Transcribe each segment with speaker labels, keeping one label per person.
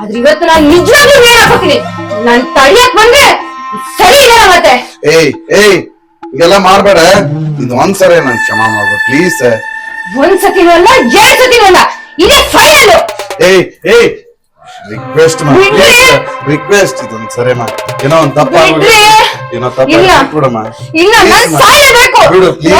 Speaker 1: ಆದ್ರೆ ಇವತ್ತು ನಾನು ನಿಜವಾಗ್ಲೂ ನೇಣ್ ಹಾಕೋತೀನಿ. ನಾನ್ ತಡಿಯಕ್ ಬಂದ್ರೆ ಸರಿ ಇಲ್ಲ ಮತ್ತೆ.
Speaker 2: ಏಯ್ ಇದೆಲ್ಲ ಮಾಡ್ಬೇಡ. ಇದು ಒಂದ್ಸರಿ ನನ್ ಕ್ಷಮಾ ಮಾಡ್ಬೇಡ ಪ್ಲೀಸ್.
Speaker 1: ಒಂದ್ಸತಿನೂ ಅಲ್ಲ, ಎರಡ್ ಸತಿನೂ ಅಲ್ಲ, ಇದೇ ಫೈನಲ್.
Speaker 2: ಏಯ್ ರಿಕ್ವೆಸ್ಟ್ ಇದೊಂದ್ ಸರಿ ಮಾ. ಏನೋ ಒಂದ್ ತಪ್ಪ ಏನೋ ತಪ್ಪ ಬಿಡಮ್ಮ.
Speaker 1: ಇಲ್ಲ, ನಾನ್ ಸಾಯಬೇಕು.
Speaker 2: ಬಿಡು ಪ್ಲೀಸ್.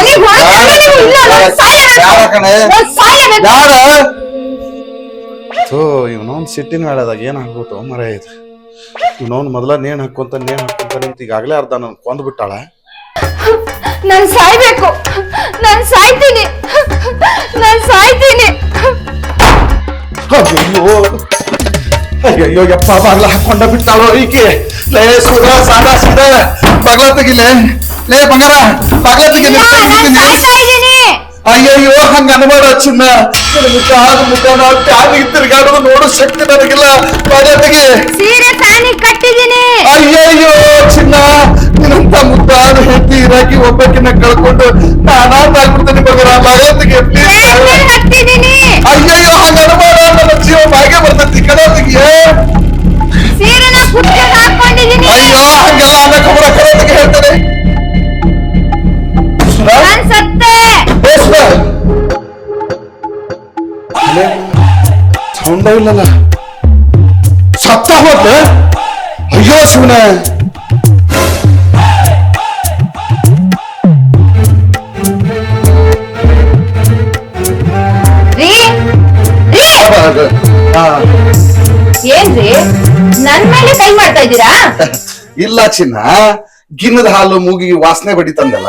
Speaker 2: ಇವನೊಂದ್ ಸಿಟ್ಟಿನ ವೇಳೆದಾಗ ಏನ್ ಆಗ್ಬಿಟ್ಟು ಮರ ಇದು. ಇವನೊಂದ್ ಮೊದಲ ನೇಣ್ ಹಾಕೊಂತ ನಿಂತ ಈಗಾಗ್ಲೇ ಅರ್ಧ ನನ್ ಕೊಂದ್ ಬಿಟ್ಟಾಳ.
Speaker 1: ನಾನ್ ಸಾಯ್ಬೇಕು, ನಾನ್ ಸಾಯ್ತೀನಿ.
Speaker 2: ಅಯ್ಯೋ ಯಪ್ಪ ಬಾಗ್ಲ ಹಾಕೊಂಡ ಬಿಟ್ಟಾಳೋ ಈಕೆ. ಲೇ ಸುಡ ಸಾದಾ ಸೀದ ಬಾಗ್ಲ ತೆಗಿಲೆ. ಲೇ ಬಂಗಾರ ಬಾಗ್ಲ ತೆಗಿಲೆ. ಅಯ್ಯಯ್ಯೋ ಹಂಗ ಅನ್ಬೇಡ ಚಿನ್ನ. ಮುಖ ನಾವು ಟ್ಯಾನಿಗೆ ತಿರ್ಗಾಡೋದು ನೋಡೋ ಶಕ್ತಿ ನನಗಿಲ್ಲ. ಬಾಗ್ಲ ತೆಗಿ.
Speaker 1: ಸೀರೆ ಫ್ಯಾನಿಗೆ ಕಟ್ಟಿದೀನಿ.
Speaker 2: ಅಯ್ಯಯ್ಯೋ ಚಿನ್ನ, ನಿನ್ನಂತ ಮುದ್ದಾದ ಹೆಂಡತಿ ಇರಾಕಿ ಒಬ್ಬಕಿನ ಕಳ್ಕೊಂಡು ನಾನಾಗ್ಬಿಡ್ತೀನಿ ಬಂಗಾರ. ಬಾಗ್ಲ ತೆಗಿ ಪ್ಲೀಸ್. ಅಯ್ಯಯ್ಯೋ ಹಂಗ ಅನ್ಬೇಡ, ನನ್ನ ಜೀವ ಬಾಗೆ ಬರ್ತೈತಿ. ಕಡ ತೆಗಿಯ.
Speaker 1: ಸೀರೆನ ಕುತ್ತಿಗೆ ಹಾಕೊಂಡಿದೀನಿ.
Speaker 2: ಅಯ್ಯೋ ಹಂಗೆಲ್ಲ ಅನ್ನಕ್ಕೆ ಬರ. ಕಡ ತೆಗಿ ಹೇಳ್ತೇನೆ.
Speaker 1: ನಾನ್ ಸತ್ತೆ.
Speaker 2: ಸೌಂಡ ಇಲ್ಲಲ್ಲ, ಸತ್ತ ಹೋದ. ಅಯ್ಯೋ ಶಿವನ.
Speaker 1: ಏನ್ರಿ ನನ್ ಮೇಲೆ ಕೈ ಮಾಡ್ತಾ ಇದ್ದೀರಾ?
Speaker 2: ಇಲ್ಲ ಚಿನ್ನ, ಗಿನ್ನದ ಹಾಲು ಮೂಗಿಗೆ ವಾಸನೆ ಬಡಿತಂದಲ್ಲ,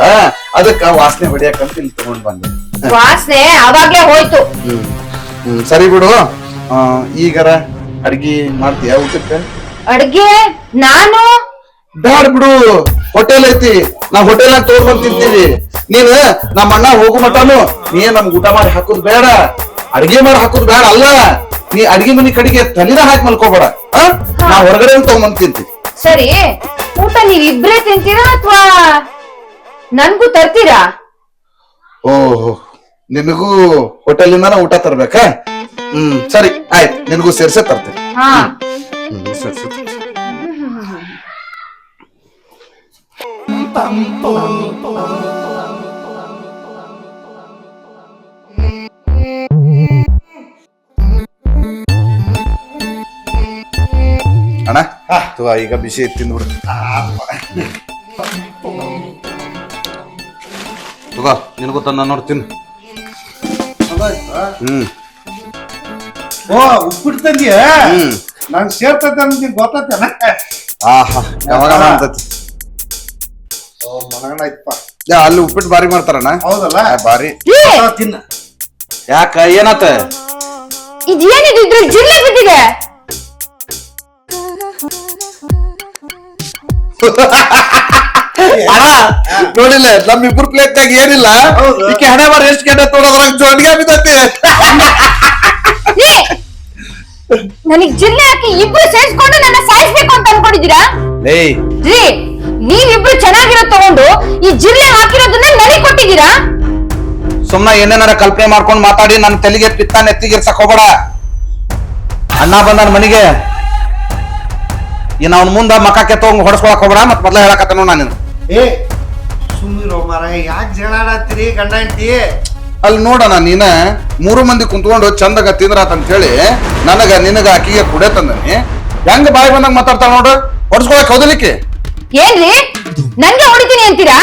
Speaker 2: ಅದಕ್ಕ ವಾಸನೆ ಬಡಿಯಾಕಂತ ಇಲ್ಲಿ ತಗೊಂಡ್ ಬಂದೆ.
Speaker 1: ವಾಸನೆ ಅವಾಗ್ಲೇ ಹೋಯ್ತು.
Speaker 2: ಸರಿ ಬಿಡು. ಈಗರ ಅಡ್ಗಿ ಮಾಡ್ತೀಯ ಊಟಕ್ಕೆ?
Speaker 1: ಅಡ್ಗೆ ನಾನು
Speaker 2: ಬ್ಯಾಡ ಬಿಡು, ಹೋಟೆಲ್ ಐತಿ. ನಾವ್ ಹೋಟೆಲ್ ತಗೊಂಡ್ ಬಂದ್ ತಿಂತೀವಿ. ನೀನ್ ನಮ್ಮ ಅಣ್ಣ ಹೋಗು ಮಟನು ನೀ ನಮ್ಗೆ ಊಟ ಮಾಡಿ ಹಾಕುದ್ ಬೇಡ, ಅಡ್ಗೆ ಮಾಡಿ ಹಾಕುದ್ ಬೇಡ. ಅಲ್ಲ, ನೀ ಅಡ್ಗೆ ಮನಿ ಕಡೆಗೆ ತಲೆನ ಹಾಕಿ ಮಲ್ಕೋಬೇಡ. ನಾ ಹೊರಗಡೆ ತಗೊಂಡ್ ತಿಂತೀವಿ.
Speaker 1: ಸರಿ, ಊಟ ನೀವ್ ಇಬ್ರೇ ತಿಂತೀರಾ ಅಥವಾ ನನ್ಗೂ ತರ್ತೀರಾ?
Speaker 2: ಓಹೋ, ನಿನಗೂ ಹೋಟೆಲಿಂದಾನ ಊಟ ತರ್ಬೇಕಾ? ಸರಿ ಆಯ್ತು, ನಿನಗೂ ಸೇರ್ಸೆ ತರ್ತೇನೆ. ಅಣ್ಣ ಈಗ ಬಿಸಿ ತಿಂದ್ಬಿಡು. ತಗೋ, ನಿನಗೂ ತನ್ನ ನೋಡ್ತೀನಿ.
Speaker 3: ಓ ಉಪ್ಪಿಟ್ಟು ತಂದಿಯ? ನಂಗ್ ಸೇರ್ತೈತೆ ಅಂತ ಗೊತ್ತೈತೇನ?
Speaker 2: ಆಹಾ ಯಾವಾಗ ಅಂತತಿ.
Speaker 3: ಓ ಮನಗಣಾಯ್ತಪ್ಪ.
Speaker 2: ಅಲ್ಲಿ ಉಪ್ಪಿಟ್ಟು ಬಾರಿ ಮಾಡ್ತಾರಣ್ಣ.
Speaker 3: ಹೌದಲ್ಲ,
Speaker 2: ಬಾರಿ.
Speaker 3: ತಿನ್ನ.
Speaker 2: ಯಾಕ ಏನಾತ?
Speaker 1: ಇದೇನಿದು, ಇದ್ರಲ್ಲಿ ಜಿಲ್ಲೆ ಬಿದ್ದಿದೆ.
Speaker 2: ನೋಡಿಲ್ಲ, ನಮ್ಮಿಬ್ರು ಪ್ಲೇಟ್ ನಾಗ ಏನಿಲ್ಲ. ಈಕೆ ಹಣೆ ಬಾರ ಎಷ್ಟು ಕೆಟ್ಟ ತೊಗೊಳೋದ್ರಾಗ ಜೋಡಿಗೆ ಬಿದ್ದೈತಿ.
Speaker 1: ನನಗ್ ಜಿಲ್ಲೆ ಹಾಕಿ ಇಬ್ರು ಸೇರ್ಸ್ಕೊಂಡು ನನ್ನ ಸಾಯಿಸ್ಬೇಕು ಅಂತ ಅನ್ಕೊಂಡಿದ್ದೀರಾ? ರೀ, ನೀವಿಬ್ರು ಚೆನ್ನಾಗಿರೋದ್ ತಗೊಂಡು ಈ ಜಿಲ್ಲೆ ಹಾಕಿರೋದನ್ನ ನನಗ್ ಕೊಟ್ಟಿದ್ದೀರಾ?
Speaker 2: ಸುಮ್ನ ಏನೇನಾರ ಕಲ್ಪನೆ ಮಾಡ್ಕೊಂಡ್ ಮಾತಾಡಿ ನನ್ನ ತಲೆಗೆ ಪಿತ್ತ ನೆತ್ತಿಗಿರ್ಸಕ್ ಹೋಗ್ಬೇಡ. ಅಣ್ಣ ಬಂದ ಮನಿಗೆ ಇನ್ ಅವ್ನ ಮುಂದ ಮಕ್ಕಕ್ಕೆ ತಗೊಂಡ್ ಹೊಡ್ಸ್ಕೊಳಕ್ ಹೋಗ್ಬೇಡ. ಮತ್ ಮೊದ್ಲ ಹೇಳಕತ್ತನು ನಾನು.
Speaker 3: ಏ ಸುಮ್ಮಿರೋ ಮಾರ, ಯಾಕೆ ಜಗಳಾಡತ್ತೀರಿ ಗಂಡ ಹೆಂಡತಿ?
Speaker 2: ಅಲ್ಲಿ ನೋಡಣ, ನೀನ 3 ಮಂದಿ ಕುಂತ್ಕೊಂಡು ಚಂದಾಗ ತಿಂದ್ರಾತ ಅಂತ ಹೇಳಿ ನನಗ ನಿನಗ ಅಕ್ಕಿಗೆ ಕುಡೆ ತಂದನಿ. ಹೆಂಗ ಬಾಯಿ ಬಂದಂಗ ಮಾತಾಡ್ತಾಳ ನೋಡು. ಹೊಡ್ಸ್ಕೊಳಕ್ ಹೌದಲಿಕ್ಕೆ
Speaker 1: ಏನ್ರಿ ನನ್ಗೆ ಹೊಡಿತೀನಿ ಅಂತೀರಾ?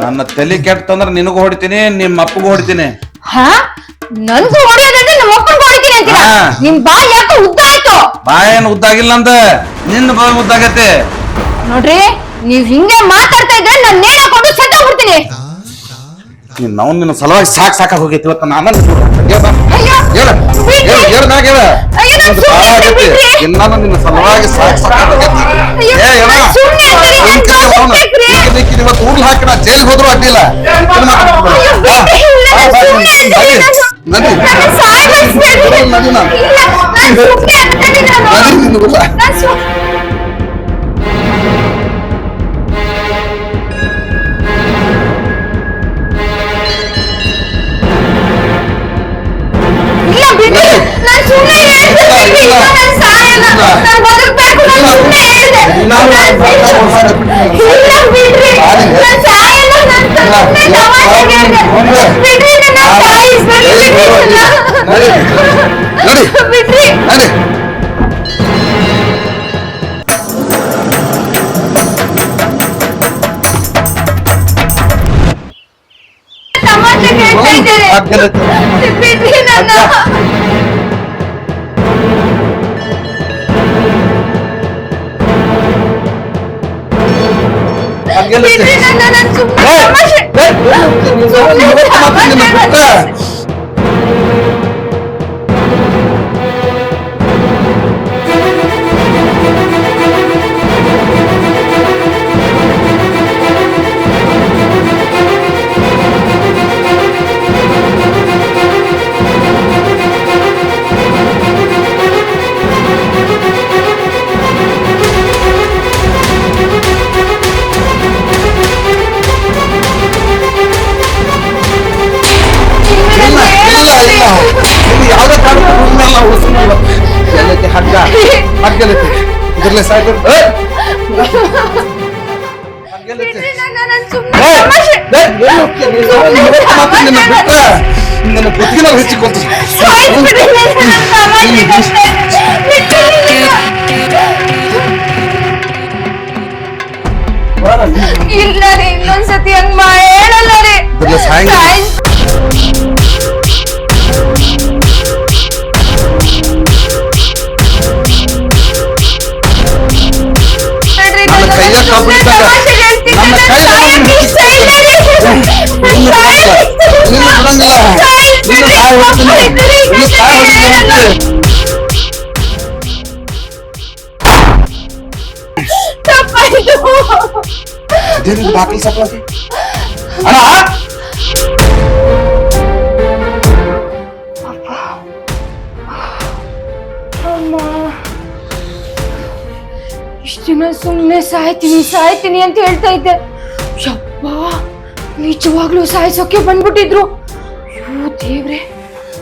Speaker 2: ನನ್ನ ತಲೆ ಕೆಟ್ಟಂದ್ರ ನಿನಗೂ ಹೊಡಿತೀನಿ, ನಿಮ್ಮ ಅಪ್ಪಗೂ ಹೊಡಿತೀನಿ.
Speaker 1: ಹಾ, ನನ್ಗೂ ಹೊಡೆಯೋದಂದ್ರೆ ನಮ್ಮ ಅಪ್ಪನಿಗೂ ಹೊಡಿತೀನಿ ಅಂತೀರಾ? ನಿಮ್ ಬಾಯ್ ಯಾಕೋ ಉದ್ದ ಆಯ್ತು.
Speaker 2: ಬಾಯೇನು ಉದ್ದಾಗಿಲ್ಲ ಅಂದ, ನಿನ್ನ ಬಾಯಿ ಉದ್ದಾಗೈತೆ
Speaker 1: ನೋಡ್ರಿ. ನೀವ್ ಹಿಂಗೆ ಮಾತಾಡ್ತಾ ಇದ್ರೆ ನಾನು ನೇಣ್ ಹಾಕೊಂಡು ಸತ್ತೋಗ್ಬಿಡ್ತೀನಿ.
Speaker 2: ನಾವು ನಿನ್ನ ಸಲುವಾಗಿ ಸಾಕ ಹೋಗೈತಿ ಇವತ್ತು. ನಾನು ನಿನ್ನ ಸಲುವಾಗಿ ಇವತ್ತು ಊರ್ಲ್ ಹಾಕಿ ನಾ ಜೈಲ್ಗೆ ಹೋದ್ರು ಅಡ್ಡಿಲ್ಲ.
Speaker 1: ನಾನು ಸುಮ್ಮನೆ ಬಿಡ್ರಿ. ತಮಾಷೆ ಹೇಳ್ತಾ ಇದ್ದೀರಿ. ಬಿಡ್ರಿ ನನ್ನ. ಬಿಡ್ರಿ ನನ್ನ, ನಾನ್ ಸುಮ್ನೆ ತಮಾಷೆ.
Speaker 2: ಯಾವ್ದೇ ಹಗ್ಗ ಹಗ್ಗಲೈತಿ ಇದ್ರಲ್ಲೇ ಸಾಯ್ತು.
Speaker 1: ಬಿಡ್ರಿ ನನ್ನ, ನಾನ್ ಸುಮ್ನೆ ತಮಾಷೆ.
Speaker 2: ನನ್ನ ಬುದ್ಧಿನ ಹೆಚ್ಚಿಕೊಂತ
Speaker 1: ಸಾಯ್ಬಿಡ್ರಿ ನನ್ನ, ನಾನ್ ತಮಾಷೆ ಮಾಡ್ತಾ ಇದ್ದೆ. ಇಲ್ಲ ರೀ, ಇನ್ನೊಂದ್ಸತಿ ಹಂಗ್ ಹೇಳಲ್ಲ ರೀ.
Speaker 2: ನನ್ನ ಕೈಯ ಕಾಪಿಟ್ಟಾಗ ನನ್ನ ಕೈ ಬಾಕಿ ಸಪ್ಲಾತಿ ಅಣ್ಣ
Speaker 1: ಇಷ್ಟ ದಿನ ಸುಮ್ನೆ ಸಾಯ್ತೀನಿ ಅಂತ ಹೇಳ್ತಾ ಇದ್ದೆ. ಯಪ್ಪಾ, ನಿಜವಾಗ್ಲೂ ಸಾಯ್ಸೋಕೆ ಬಂದ್ಬಿಟ್ಟಿದ್ರು. ಅಯ್ಯೋ ದೇವ್ರೆ,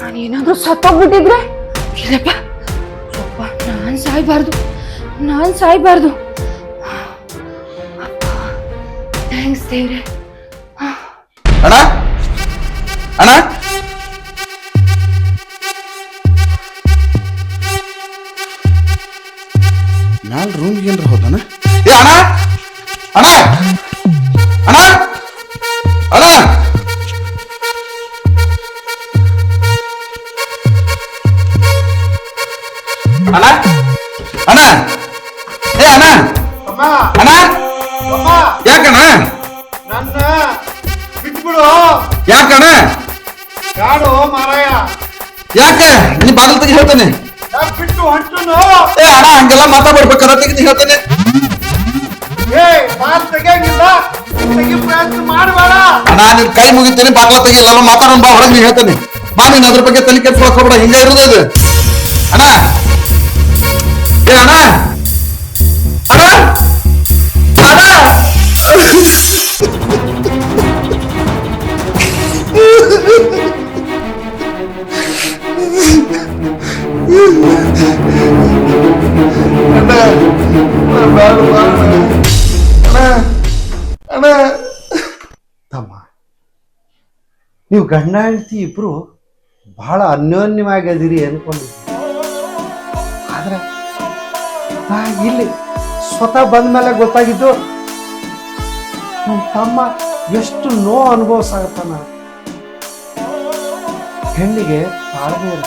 Speaker 1: ನಾನೇನಾದ್ರೂ ಸತ್ತೋಗ್ಬಿಟ್ಟಿದ್ರೆ. ಇಲ್ಲಪ್ಪ, ಯಪ್ಪ, ನಾನ್ ಸಾಯ್ಬಾರ್ದು. ಥ್ಯಾಂಕ್ಸ್ ದೇವ್ರೆ.
Speaker 2: ಅಣ್ಣ ಅಣ್ಣ ಮ್ಯಾಲ ರೂಮ್ಗೆ ಏನ್ರ ಹೋದನ? ಏ ಅಣ್ಣ ಅಣ್ಣ ಅಣ್ಣ ಅಣ್ಣ ಅಣ್ಣ ಅಣ್ಣ ಏ ಅಣ್ಣ ಅಣ್ಣ ಯಾಕಣ್ಣ
Speaker 3: ನನ್ನ ಬಿಟ್ಬಿಡು.
Speaker 2: ಯಾಕಣ್ಣ
Speaker 3: ಯಾರು ಮಾರಾಯ,
Speaker 2: ಯಾಕೆ ನೀ ಬಾಗಿಲು ತೆಗಿ ಹೇಳ್ತಾನೆ.
Speaker 3: ಬಿಟ್ಟು ಹೊಂಟನು.
Speaker 2: ಏ ಅಣ್ಣ ಹಂಗೆಲ್ಲ ಮಾತಾಡ್ಬೇಕಾರ ತೆಗೆದು ಹೇಳ್ತಾನೆ.
Speaker 3: ಏ ಮಾತು ತೆಗಿಯಂಗಿಲ್ಲ, ತೆಗಿ ಪ್ರಯತ್ನ ಮಾಡಬೇಡ.
Speaker 2: ಅಣ್ಣ ನಿನ್ ಕೈ ಮುಗಿತೀನಿ, ಬಾಗ್ಲ ತೆಗಿಲ್ಲ ಮಾತಾಡೋಣ ಬಾ ಹೊರಗೆ. ನೀ ಹೇಳ್ತಾನೆ ಬಾ, ನೀನ್ ಅದ್ರ ಬಗ್ಗೆ ತಲೆ ಕೆಡ್ಸ್ಕೊಳಕ್ ಹೋಗ್ಬೇಡ. ಹಿಂಗ ಇರೋದು ಅದು. ಅಣ್ಣ ಏ ಅಣ್ಣ ಅಣ್ಣ ಅಣ್ಣ
Speaker 3: ತಮ್ಮ, ನೀವು ಗಂಡ ಹೆಂಡತಿ ಇಬ್ರು ಬಹಳ ಅನ್ಯೋನ್ಯವಾಗಿ ಅದಿರಿ ಅನ್ಕೊಂಡಿದ್ವಿ. ಆದ್ರೆ ಇಲ್ಲಿ ಸ್ವತಃ ಬಂದ ಮೇಲೆ ಗೊತ್ತಾಗಿದ್ದು ನಮ್ಮ ತಮ್ಮ ಎಷ್ಟು ನೋವು ಅನುಭವಿಸಾಗತ್ತಾನ. ಹೆಣ್ಣಿಗೆ ತಾಳ್ಮೆ ಇಲ್ಲ.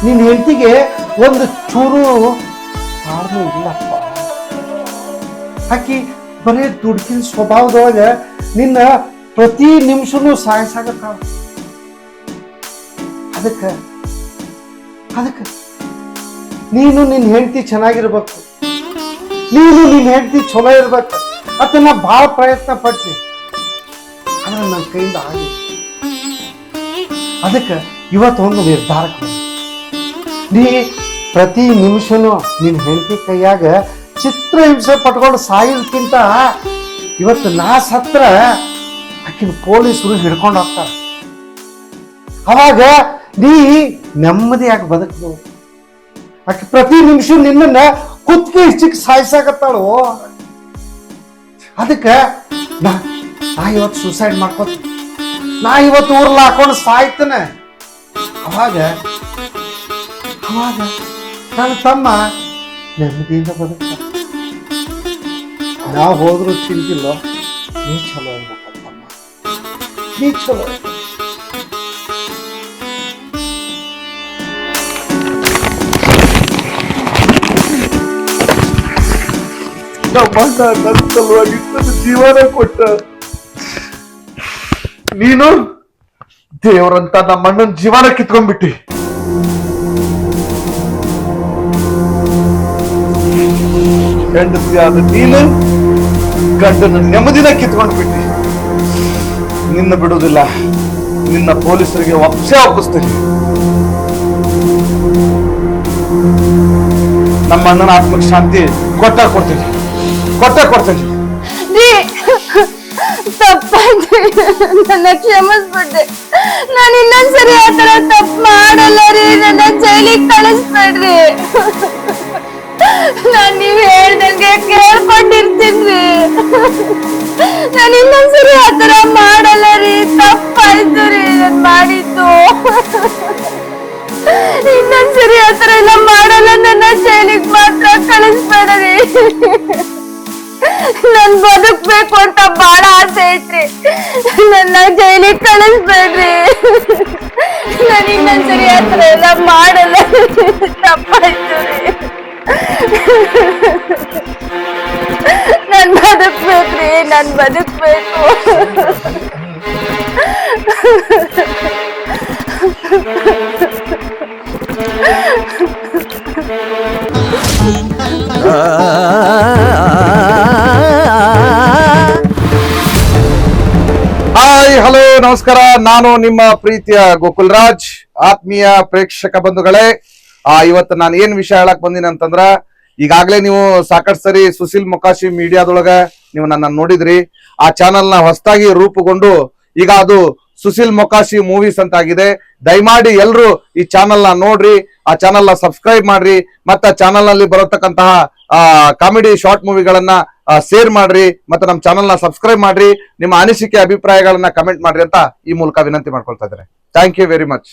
Speaker 3: ನಿನ್ನ ಹೆಂಡತಿಗೆ ಒಂದು ಚೂರು ತಾಳ್ಮೆ ಇಲ್ಲಪ್ಪ. ಆಕಿ ಬರೀ ದುಡ್ಕಿನ ಸ್ವಭಾವದೊಳಗೆ ನಿನ್ನ ಪ್ರತಿ ನಿಮಿಷನೂ ಸಾಯಿಸಾಗತ್ತಾಳ. ಅದಕ್ಕೆ ನೀನು ನಿನ್ನ ಹೆಂಡತಿ ಚೆನ್ನಾಗಿರ್ಬೇಕು, ನೀನು ನಿನ್ನ ಹೆಂಡತಿ ಚಲೋ ಇರ್ಬೇಕು ಅಂತ ನಾ ಭಾಳ ಪ್ರಯತ್ನ ಪಟ್ಟಿ. ಆದ್ರೆ ನನ್ನ ಕೈಯಿಂದ ಆಗಿ ಅದಕ್ಕೆ ಇವತ್ತೊಂದು ನಿರ್ಧಾರಕ್ಕೆ ನೀ ಪ್ರತಿ ನಿಮಿಷನೂ ನಿನ್ನ ಹೆಂಡತಿ ಕೈಯಾಗ ಚಿತ್ರಹಿಂಸೆ ಪಟ್ಕೊಂಡು ಸಾಯೋದಕ್ಕಿಂತ ಇವತ್ತು ನಾ ಸತ್ರ ಆಕಿನ ಪೊಲೀಸರು ಹಿಡ್ಕೊಂಡು ಹೋಗ್ತಾರೆ. ಅವಾಗ ನೀ ನೆಮ್ಮದಿಯಾಗಿ ಬದುಕ್ಬೋದು. ಆಕೆ ಪ್ರತಿ ನಿಮಿಷ ನಿನ್ನನ್ನ ಕುತ್ತಿಗೆ ಹಿಚ್ಚಿಕ್ ಸಾಯಿಸಾಕತ್ತಾಳು. ಅದಕ್ಕೆ ನಾ ಇವತ್ತು ಸೂಸೈಡ್ ಮಾಡ್ಕೋತ, ನಾ ಇವತ್ತು ಊರ್ಲ ಹಾಕೊಂಡು ಸಾಯ್ತೇನೆ. ಅವಾಗ ನನ್ನ ತಮ್ಮ ನೆಮ್ಮದಿಯಿಂದ ಬದುಕ. ನಾ ಹೋದ್ರು ಚಿಂತಿಲ್ಲ, ನೀ ಚಲೋ ಇರ್ಬೇಕಮ್ಮ, ನೀ ಚಲೋ.
Speaker 2: ನಮ್ಮಣ್ಣ ನನ್ನ ಸಲುವಾಗಿ ನನ್ನ ಜೀವನ ಕೊಟ್ಟ. ನೀನು ದೇವರಂತ ನಮ್ಮಣ್ಣನ ಜೀವನ ಕಿತ್ಕೊಂಡ್ಬಿಟ್ಟಿ. ಹೆಂಡತಿಯಾದ ನೀನು ಗಂಡನ ನೆಮ್ಮದಿನ ಕಿತ್ಕೊಂಡ್ಬಿಟ್ಟಿ. ನಿನ್ನ ಬಿಡುವುದಿಲ್ಲ, ನಿನ್ನ ಪೊಲೀಸರಿಗೆ ಒಪ್ಪಿಸ್ತೀನಿ. ನಮ್ಮ ಅಣ್ಣನ ಆತ್ಮಕ್ಕೆ ಶಾಂತಿ ಕೊಡ್ತೀನಿ.
Speaker 1: ತಪ್ಪಾಯ್ತು, ನನ್ನ ಕ್ಷಮಿಸ್ಬಿಡ್ರಿ. ನಾನು ಇನ್ನೊಂದ್ಸರಿ ಆ ತರ ತಪ್ಪು ಮಾಡಲ್ಲ ರೀ. ನನ್ನ ಜೈಲಿಗೆ ಕಳಿಸ್ಬೇಡ್ರಿ. ನಾನ್ ನೀವ್ ಹೇಳ್ದಂಗೆ ಕೇಳ್ಕೊಂಡಿರ್ತೀನ್ರಿ. ನಾನು ಇನ್ನೊಂದ್ಸರಿ ಆ ತರ ಮಾಡಲ್ಲ ರೀ. ತಪ್ಪಾಯ್ತು ರೀ ನಾನ್ ಮಾಡಿದ್ದು. ಇನ್ನೊಂದ್ಸರಿ ಆ ತರ ಎಲ್ಲ ಮಾಡಲ್ಲ. ನನ್ನ ಜೈಲಿಗೆ ಮಾತ್ರ ಕಳಿಸ್ಬೇಡ್ರಿ. ನನ್ ಬದುಕ್ಬೇಕು ಅಂತ ಬಹಳ ಆಸೆ ಐತ್ರಿ. ನನ್ನ ಜೈಲಿಗೆ ಕಳಿಸ್ಬೇಡ್ರಿ. ನಾನು ಇನ್ನೊಂದ್ಸರಿ ಆ ತರ ಎಲ್ಲ ಮಾಡಲ್ಲ. ತಪ್ಪಾಯ್ತು ರೀ. ನನ್ ಬದುಕ್ಬೇಕ್ರಿ, ನನ್ ಬದುಕ್ಬೇಕು.
Speaker 2: ಹಾಯ್, ಹಲೋ, ನಮಸ್ಕಾರ. ನಾನು ನಿಮ್ಮ ಪ್ರೀತಿಯ ಗೋಕುಲ್ ರಾಜ್. ಆತ್ಮೀಯ ಪ್ರೇಕ್ಷಕ ಬಂಧುಗಳೇ, ಇವತ್ತು ನಾನು ಏನ್ ವಿಷಯ ಹೇಳಕ್ ಬಂದಿನಿ ಅಂತಂದ್ರ, ಈಗಾಗ್ಲೇ ನೀವು ಸಾಕಷ್ಟು ಸರಿ ಸುಶೀಲ್ ಮೊಕಾಶಿ ಮೀಡಿಯಾದೊಳಗ ನೀವು ನನ್ನ ನೋಡಿದ್ರಿ. ಆ ಚಾನಲ್ ನ ಹೊಸದಾಗಿ ರೂಪುಗೊಂಡು ಈಗ ಅದು ಸುಶೀಲ್ ಮೊಕಾಶಿ ಮೂವೀಸ್ ಅಂತ ಆಗಿದೆ. ದಯಮಾಡಿ ಎಲ್ರು ಈ ಚಾನಲ್ ನ ನೋಡ್ರಿ, ಆ ಚಾನಲ್ ನ ಸಬ್ಸ್ಕ್ರೈಬ್ ಮಾಡ್ರಿ, ಮತ್ತೆ ಆ ಚಾನಲ್ ನಲ್ಲಿ ಬರತಕ್ಕಂತಹ ಕಾಮಿಡಿ ಶಾರ್ಟ್ ಮೂವಿಗಳನ್ನ ಶೇರ್ ಮಾಡ್ರಿ, ಮತ್ತೆ ನಮ್ಮ ಚಾನಲ್ ನ ಸಬ್ಸ್ಕ್ರೈಬ್ ಮಾಡ್ರಿ. ನಿಮ್ಮ ಅನಿಸಿಕೆ ಅಭಿಪ್ರಾಯಗಳನ್ನ ಕಮೆಂಟ್ ಮಾಡ್ರಿ ಅಂತ ಈ ಮೂಲಕ ವಿನಂತಿ ಮಾಡ್ಕೊಳ್ತಾ ಇದ್ದಾರೆ. Thank you very much.